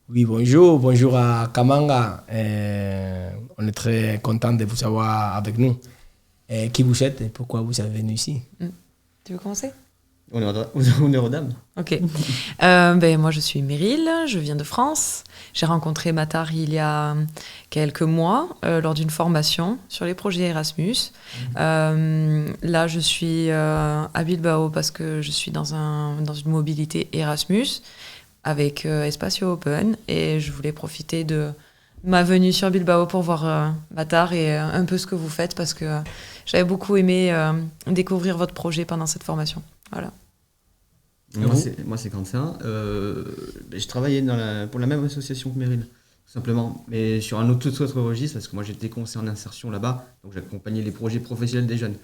Oui, bonjour, bonjour à Kamanga. On est très content de vous avoir avec nous. Qui vous êtes et pourquoi vous êtes venu ici? Tu veux commencer? Honneur aux dames. Ok. Moi, je suis Meryl, je viens de France. J'ai rencontré Matar il y a quelques mois lors d'une formation sur les projets Erasmus. Là, je suis à Bilbao parce que je suis dans une mobilité Erasmus avec Espacio Open et je voulais profiter de ma venue sur Bilbao pour voir Matar et un peu ce que vous faites parce que j'avais beaucoup aimé découvrir votre projet pendant cette formation. Voilà. Moi, c'est Quentin. Je travaillais pour la même association que Meryl, tout simplement, mais sur un tout autre registre, parce que moi j'étais conseiller en insertion là-bas, donc j'accompagnais les projets professionnels des jeunes.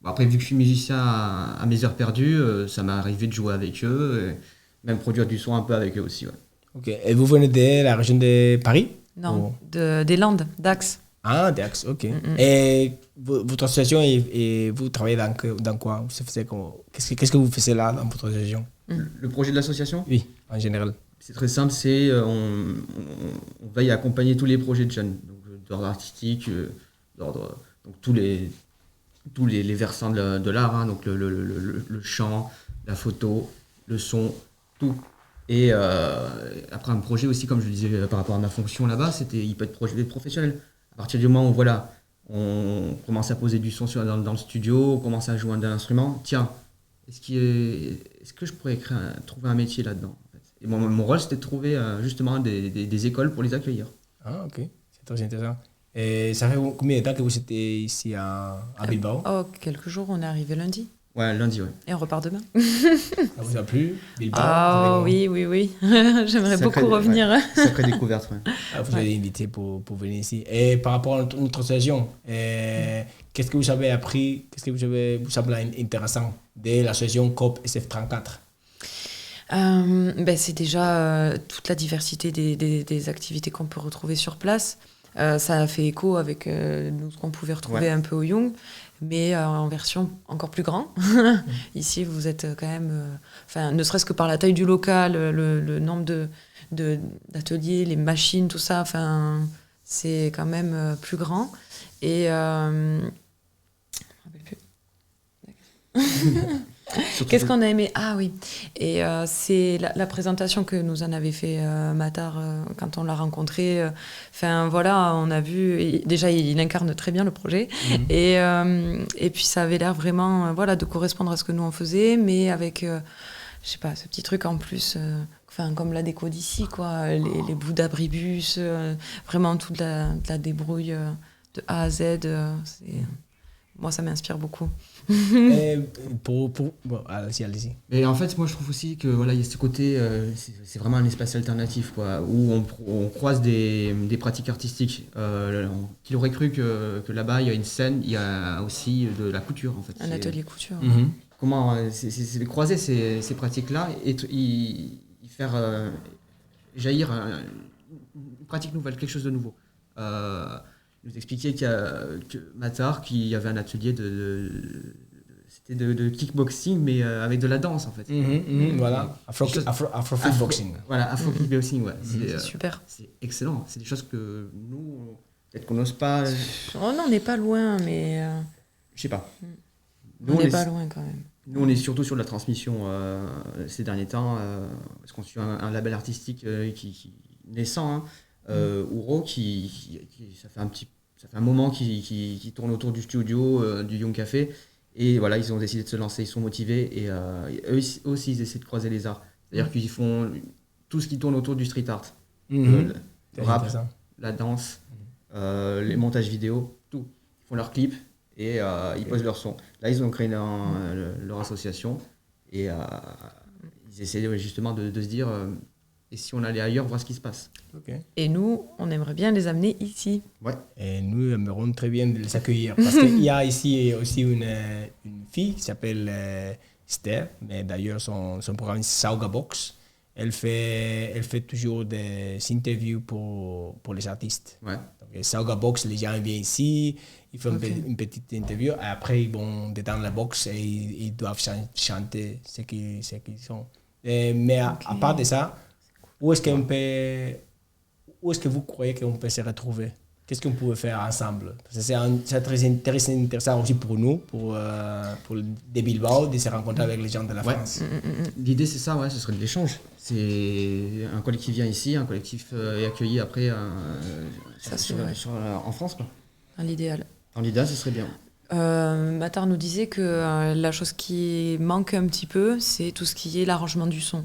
Bon, après, vu que je suis musicien à mes heures perdues, ça m'est arrivé de jouer avec eux, et même produire du son un peu avec eux aussi. Ouais. Ok. Et vous venez de la région de Paris? Non, des Landes, Dax. Ah, Dax, ok. Et votre association, et vous travaillez dans quoi? Qu'est-ce que vous faites là dans votre association? Le projet de l'association? Oui, en général. C'est très simple, on veille à accompagner tous les projets de jeunes, donc d'ordre artistique, donc tous les versants de l'art, hein, donc le chant, la photo, le son, tout. Et après un projet aussi, comme je le disais par rapport à ma fonction là-bas, il peut être projet professionnel. À partir du moment où on commence à poser du son dans le studio, on commence à jouer d'un instrument, tiens, est-ce que je pourrais trouver un métier là-dedans en fait. Et mon rôle, c'était de trouver justement des écoles pour les accueillir. Ah, ok. C'est très intéressant. Et ça fait combien de temps que vous êtes ici à Bilbao? Quelques jours, on est arrivé lundi. Ouais, lundi, ouais. Et on repart demain. Ça vous a plu, Bilbao? Oui. J'aimerais beaucoup revenir. Ouais, sacrée découverte, ouais. Vous avez invité pour venir ici. Et par rapport à notre association, qu'est-ce que vous avez appris, qu'est-ce que vous semble intéressant de l'association COP SF34? C'est déjà toute la diversité des activités qu'on peut retrouver sur place. Ça a fait écho avec nous, ce qu'on pouvait retrouver un peu au Young, mais en version encore plus grand. Ici, vous êtes quand même, ne serait-ce que par la taille du local, le nombre d'ateliers, les machines, tout ça, c'est quand même plus grand. Et qu'est-ce qu'on a aimé? Ah oui, et c'est la présentation que nous en avait fait Matar quand on l'a rencontré. On a vu, déjà il incarne très bien le projet, et puis ça avait l'air vraiment de correspondre à ce que nous on faisait, mais avec, je sais pas, ce petit truc en plus, comme la déco d'ici, quoi, les bouts d'abribus, vraiment toute la débrouille de A à Z. Moi, ça m'inspire beaucoup. Bon, allez-y. Et en fait, moi, je trouve aussi que il y a ce côté, c'est vraiment un espace alternatif, quoi, où on croise des pratiques artistiques. Qui aurait cru que là-bas, il y a une scène, il y a aussi de la couture, en fait. Un atelier couture. Comment c'est croiser ces pratiques-là et y faire jaillir une pratique nouvelle, quelque chose de nouveau. Nous expliquer que Matar, qui avait un atelier c'était de kickboxing, mais avec de la danse en fait. Voilà, Afro-kickboxing. Voilà, Afro-kickboxing, ouais. C'est super. C'est excellent. C'est des choses que nous, peut-être qu'on n'ose pas. Oh non, on n'est pas loin, mais. Je sais pas. On n'est pas loin quand même. Nous, on est surtout sur de la transmission ces derniers temps, parce qu'on suit un label artistique qui naissant, Ouro, ça fait un moment qui tourne autour du studio du Young Café, et voilà, ils ont décidé de se lancer, ils sont motivés, et eux aussi ils essaient de croiser les arts, c'est-à-dire qu'ils font tout ce qui tourne autour du street art, le rap, la danse, les montages vidéo, tout. Ils font leurs clips et ils posent leur son. Là, ils ont créé leur association, et ils essaient justement de se dire et si on allait ailleurs, voir ce qui se passe. Okay. Et nous, on aimerait bien les amener ici. Ouais. Et nous aimerons très bien les accueillir. Parce qu'il y a ici aussi une fille qui s'appelle Esther, mais d'ailleurs son programme c'est Sauga Box. Elle fait toujours des interviews pour les artistes. Ouais. Donc, Sauga Box, les gens viennent ici, ils font une petite interview, et après ils vont dans la box et ils doivent chanter ce qu'ils sont. Mais à part de ça, où est-ce où est-ce que vous croyez qu'on peut se retrouver? Qu'est-ce qu'on peut faire ensemble? Parce que c'est très intéressant aussi pour nous, pour des Bilbao, de se rencontrer avec les gens de la France. L'idée, c'est ça, ce serait de l'échange. C'est un collectif vient ici, un collectif est accueilli après en France, quoi. Dans l'idéal. Dans l'idéal, ce serait bien. Matar nous disait que la chose qui manque un petit peu, c'est tout ce qui est l'arrangement du son.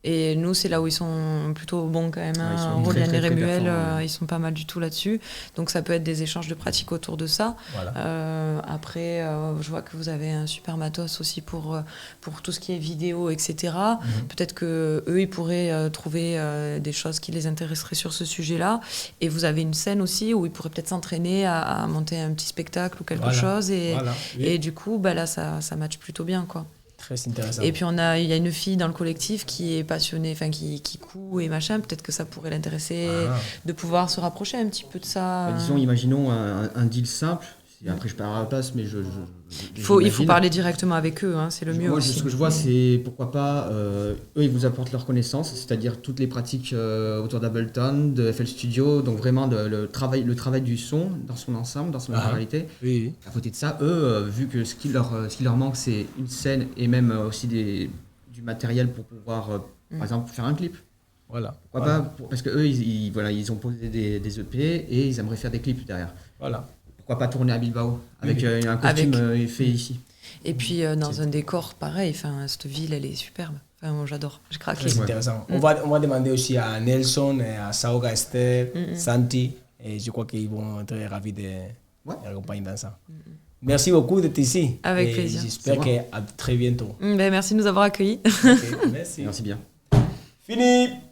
Et nous, c'est là où ils sont plutôt bons quand même. Rolian et Remuel, ils sont pas mal du tout là-dessus. Donc ça peut être des échanges de pratiques autour de ça. Voilà. Après, je vois que vous avez un super matos aussi pour tout ce qui est vidéo, etc. Peut-être qu'eux, ils pourraient trouver des choses qui les intéresseraient sur ce sujet-là. Et vous avez une scène aussi où ils pourraient peut-être s'entraîner à monter un petit spectacle ou quelque chose. Et du coup, là, ça match plutôt bien, quoi. Très intéressant. Et puis il y a une fille dans le collectif qui est passionnée, enfin qui coud et machin. Peut-être que ça pourrait l'intéresser de pouvoir se rapprocher un petit peu de ça. Disons, imaginons un deal simple. Après, je parle à la place, mais il faut parler directement avec eux, c'est le mieux. Moi, aussi. Ce que je vois, c'est pourquoi pas, eux, ils vous apportent leurs connaissances, c'est-à-dire toutes les pratiques autour d'Ableton, de FL Studio, donc vraiment le travail du son dans son ensemble, dans son intégralité. Oui. À côté de ça, eux, vu que ce qui leur manque, c'est une scène et même aussi du matériel pour pouvoir, par exemple, faire un clip. Voilà. Pourquoi pas, parce qu'eux, ils ont posé des EP et ils aimeraient faire des clips derrière. Voilà. Pourquoi pas tourner à Bilbao avec un costume fait ici. Et puis dans un décor pareil, cette ville elle est superbe. Moi j'adore, je craque. Très intéressant. On va demander aussi à Nelson, à Saoga Esther, Santi, et je crois qu'ils vont être ravis de accompagner dans ça. Merci beaucoup d'être ici. Avec plaisir. J'espère qu'à très bientôt. Merci de nous avoir accueillis. Okay, merci. Merci bien. Fini.